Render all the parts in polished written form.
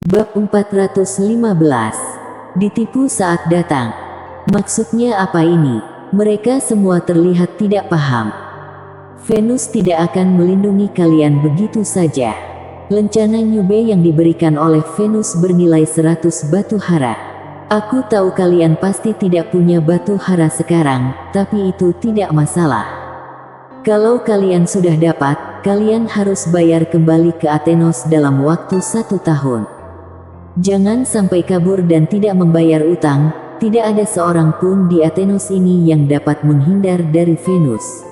Bab 415. Ditipu saat datang. Maksudnya apa ini? Mereka semua terlihat tidak paham. Venus tidak akan melindungi kalian begitu saja. Lencana Nyube yang diberikan oleh Venus bernilai 100 batu hara. Aku tahu kalian pasti tidak punya batu hara sekarang, tapi itu tidak masalah. Kalau kalian sudah dapat, kalian harus bayar kembali ke Athenos dalam waktu 1 tahun. Jangan sampai kabur dan tidak membayar utang. Tidak ada seorang pun di Athenos ini yang dapat menghindar dari Venus.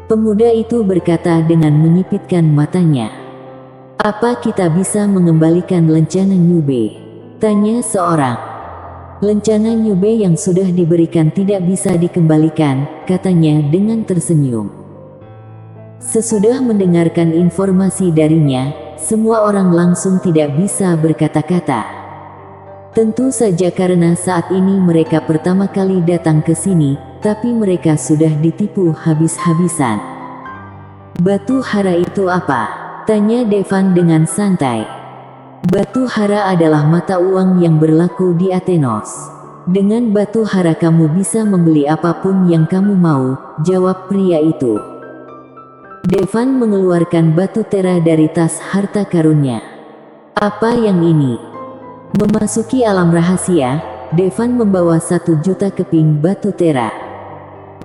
Pemuda itu berkata dengan menyipitkan matanya. Apa kita bisa mengembalikan lencana Nyube? Tanya seorang. Lencana Nyube yang sudah diberikan tidak bisa dikembalikan, katanya dengan tersenyum. Sesudah mendengarkan informasi darinya, semua orang langsung tidak bisa berkata-kata. Tentu saja karena saat ini mereka pertama kali datang ke sini, tapi mereka sudah ditipu habis-habisan. Batu hara itu apa? Tanya Devan dengan santai. Batu hara adalah mata uang yang berlaku di Athenos. Dengan batu hara kamu bisa membeli apapun yang kamu mau, jawab pria itu. Devan mengeluarkan batu tera dari tas harta karunnya. Apa yang ini? Memasuki alam rahasia, Devan membawa 1 juta keping batu tera.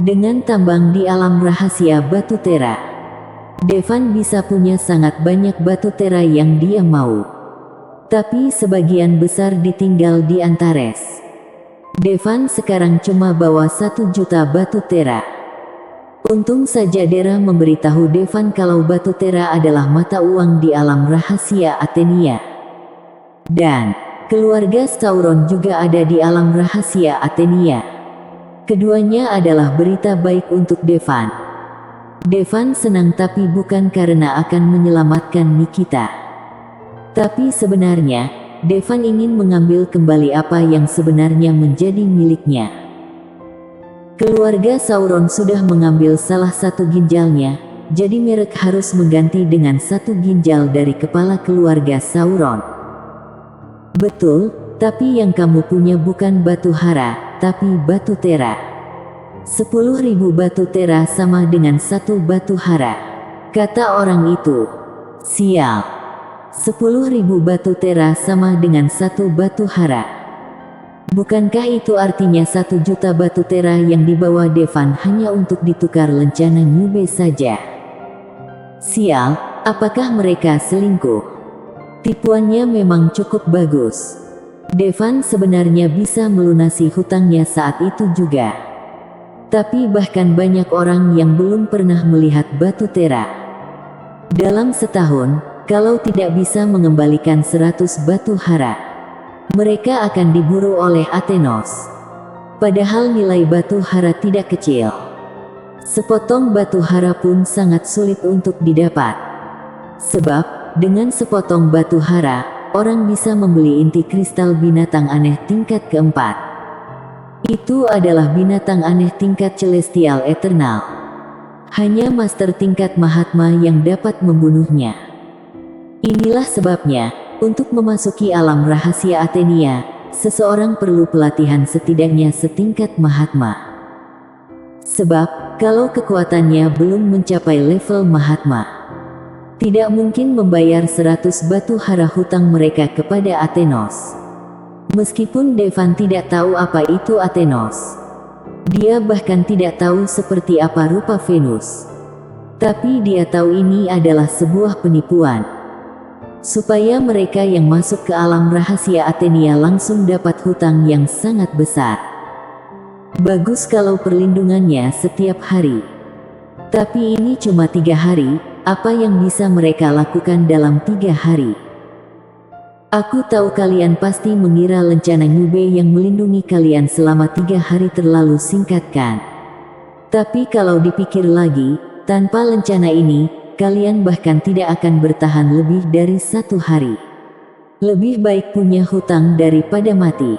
Dengan tambang di alam rahasia batu tera, Devan bisa punya sangat banyak batu tera yang dia mau. Tapi sebagian besar ditinggal di Antares. Devan sekarang cuma bawa 1 juta batu tera. Untung saja Dera memberitahu Devan kalau batu tera adalah mata uang di alam rahasia Athenia. Dan keluarga Sauron juga ada di alam rahasia Athenia. Keduanya adalah berita baik untuk Devan. Devan senang tapi bukan karena akan menyelamatkan Nikita. Tapi sebenarnya, Devan ingin mengambil kembali apa yang sebenarnya menjadi miliknya. Keluarga Sauron sudah mengambil salah satu ginjalnya, jadi mereka harus mengganti dengan 1 ginjal dari kepala keluarga Sauron. Betul, tapi yang kamu punya bukan batu hara, tapi batu tera. 10.000 batu tera sama dengan 1 batu hara, kata orang itu. Sial. 10.000 batu tera sama dengan 1 batu hara. Bukankah itu artinya 1 juta batu tera yang dibawa Devan hanya untuk ditukar lencana Nyube saja? Sial, apakah mereka selingkuh? Tipuannya memang cukup bagus. Devan sebenarnya bisa melunasi hutangnya saat itu juga. Tapi bahkan banyak orang yang belum pernah melihat batu tera. Dalam setahun, kalau tidak bisa mengembalikan 100 batu hara, mereka akan diburu oleh Athenos. Padahal nilai batu hara tidak kecil. Sepotong batu hara pun sangat sulit untuk didapat. Sebab, dengan sepotong batu hara, orang bisa membeli inti kristal binatang aneh tingkat keempat. Itu adalah binatang aneh tingkat celestial eternal. Hanya master tingkat Mahatma yang dapat membunuhnya. Inilah sebabnya, untuk memasuki alam rahasia Athenia, seseorang perlu pelatihan setidaknya setingkat Mahatma. Sebab, kalau kekuatannya belum mencapai level Mahatma, tidak mungkin membayar 100 batu hara hutang mereka kepada Athenos. Meskipun Devan tidak tahu apa itu Athenos, dia bahkan tidak tahu seperti apa rupa Venus. Tapi dia tahu ini adalah sebuah penipuan. Supaya mereka yang masuk ke alam rahasia Athenia langsung dapat hutang yang sangat besar. Bagus kalau perlindungannya setiap hari. Tapi ini cuma 3 hari, apa yang bisa mereka lakukan dalam 3 hari? Aku tahu kalian pasti mengira lencana Nyube yang melindungi kalian selama 3 hari terlalu singkat kan? Tapi kalau dipikir lagi, tanpa lencana ini, kalian bahkan tidak akan bertahan lebih dari 1 hari. Lebih baik punya hutang daripada mati.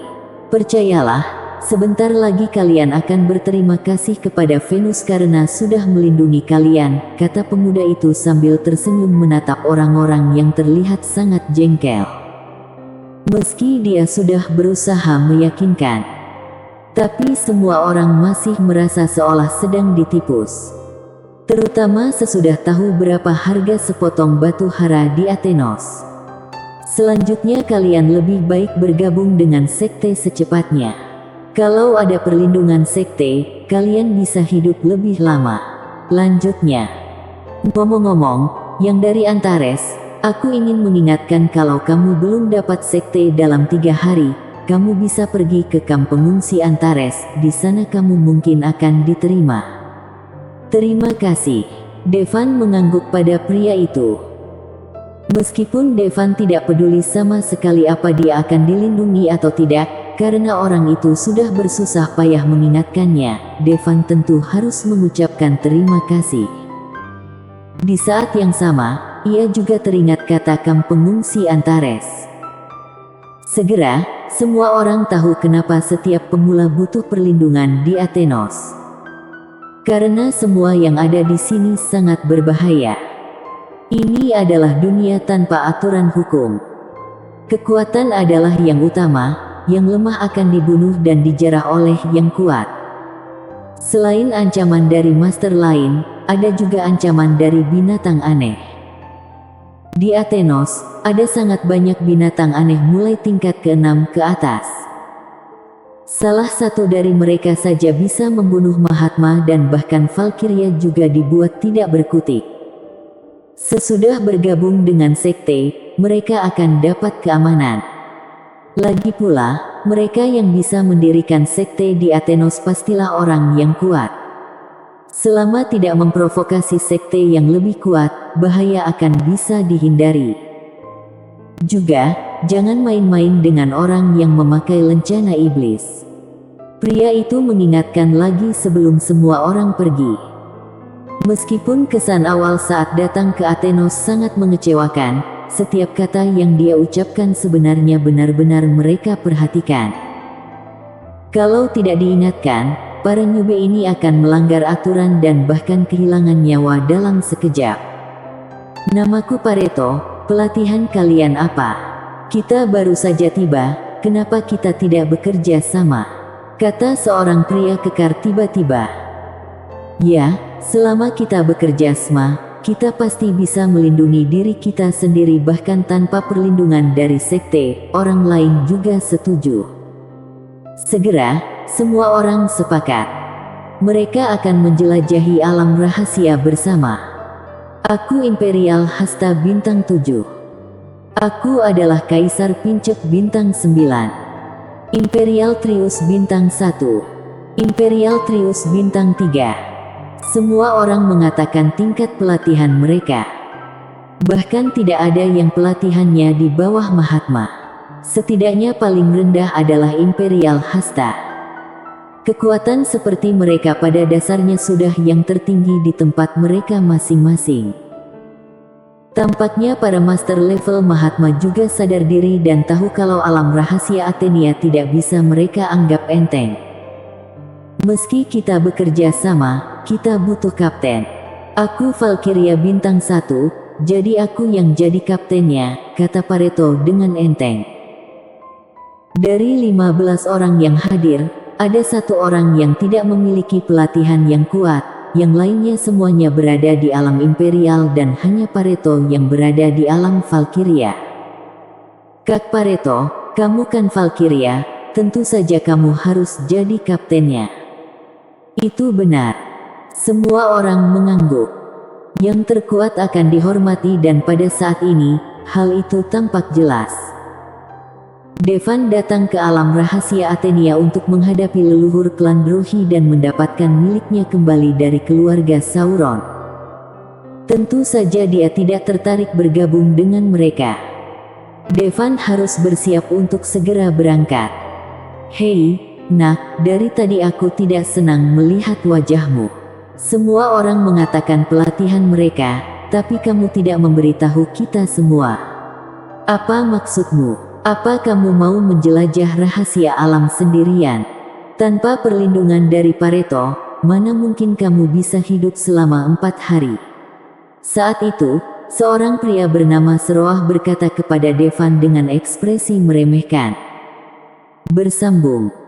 Percayalah, sebentar lagi kalian akan berterima kasih kepada Venus karena sudah melindungi kalian, kata pemuda itu sambil tersenyum menatap orang-orang yang terlihat sangat jengkel. Meski dia sudah berusaha meyakinkan, tapi semua orang masih merasa seolah sedang ditipus. Terutama sesudah tahu berapa harga sepotong batu hara di Athenos. Selanjutnya kalian lebih baik bergabung dengan sekte secepatnya. Kalau ada perlindungan sekte, kalian bisa hidup lebih lama. Lanjutnya, ngomong-ngomong, yang dari Antares, aku ingin mengingatkan kalau kamu belum dapat sekte dalam 3 hari, kamu bisa pergi ke kamp pengungsi Antares, di sana kamu mungkin akan diterima. Terima kasih. Devan mengangguk pada pria itu. Meskipun Devan tidak peduli sama sekali apa dia akan dilindungi atau tidak, karena orang itu sudah bersusah payah mengingatkannya, Devan tentu harus mengucapkan terima kasih. Di saat yang sama, ia juga teringat kata kamp pengungsi Antares. Segera, semua orang tahu kenapa setiap pemula butuh perlindungan di Athenos. Karena semua yang ada di sini sangat berbahaya. Ini adalah dunia tanpa aturan hukum. Kekuatan adalah yang utama, yang lemah akan dibunuh dan dijarah oleh yang kuat. Selain ancaman dari master lain, ada juga ancaman dari binatang aneh. Di Athenos, ada sangat banyak binatang aneh mulai tingkat ke-6 ke atas. Salah satu dari mereka saja bisa membunuh Mahatma dan bahkan Valkyria juga dibuat tidak berkutik. Sesudah bergabung dengan sekte, mereka akan dapat keamanan. Lagi pula, mereka yang bisa mendirikan sekte di Athenos pastilah orang yang kuat. Selama tidak memprovokasi sekte yang lebih kuat, bahaya akan bisa dihindari. Juga, jangan main-main dengan orang yang memakai lencana iblis. Pria itu mengingatkan lagi sebelum semua orang pergi. Meskipun kesan awal saat datang ke Athenos sangat mengecewakan, setiap kata yang dia ucapkan sebenarnya benar-benar mereka perhatikan. Kalau tidak diingatkan, para nyube ini akan melanggar aturan dan bahkan kehilangan nyawa dalam sekejap. Namaku Pareto, pelatihan kalian apa? Kita baru saja tiba, kenapa kita tidak bekerja sama? Kata seorang pria kekar tiba-tiba. Ya, selama kita bekerja sama, kita pasti bisa melindungi diri kita sendiri bahkan tanpa perlindungan dari sekte, orang lain juga setuju. Segera, semua orang sepakat. Mereka akan menjelajahi alam rahasia bersama. Aku Imperial Hasta Bintang 7. Aku adalah Kaisar Pincek Bintang 9. Imperial Trius Bintang 1. Imperial Trius Bintang 3. Semua orang mengatakan tingkat pelatihan mereka. Bahkan tidak ada yang pelatihannya di bawah Mahatma. Setidaknya paling rendah adalah Imperial Hasta. Kekuatan seperti mereka pada dasarnya sudah yang tertinggi di tempat mereka masing-masing. Tampaknya para master level Mahatma juga sadar diri dan tahu kalau alam rahasia Athenia tidak bisa mereka anggap enteng. Meski kita bekerja sama, kita butuh kapten. Aku Valkyria Bintang 1, jadi aku yang jadi kaptennya, kata Pareto dengan enteng. Dari 15 orang yang hadir, ada 1 orang yang tidak memiliki pelatihan yang kuat, yang lainnya semuanya berada di alam imperial dan hanya Pareto yang berada di alam Valkyria. Kak Pareto, kamu kan Valkyria, tentu saja kamu harus jadi kaptennya. Itu benar. Semua orang mengangguk. Yang terkuat akan dihormati dan pada saat ini, hal itu tampak jelas. Devan datang ke alam rahasia Athenia untuk menghadapi leluhur klan Brohi dan mendapatkan miliknya kembali dari keluarga Sauron. Tentu saja dia tidak tertarik bergabung dengan mereka. Devan harus bersiap untuk segera berangkat. Hei, nak, dari tadi aku tidak senang melihat wajahmu. Semua orang mengatakan pelatihan mereka, tapi kamu tidak memberitahu kita semua. Apa maksudmu? Apa kamu mau menjelajah rahasia alam sendirian? Tanpa perlindungan dari Pareto, mana mungkin kamu bisa hidup selama 4 hari? Saat itu, seorang pria bernama Seroah berkata kepada Devan dengan ekspresi meremehkan. Bersambung.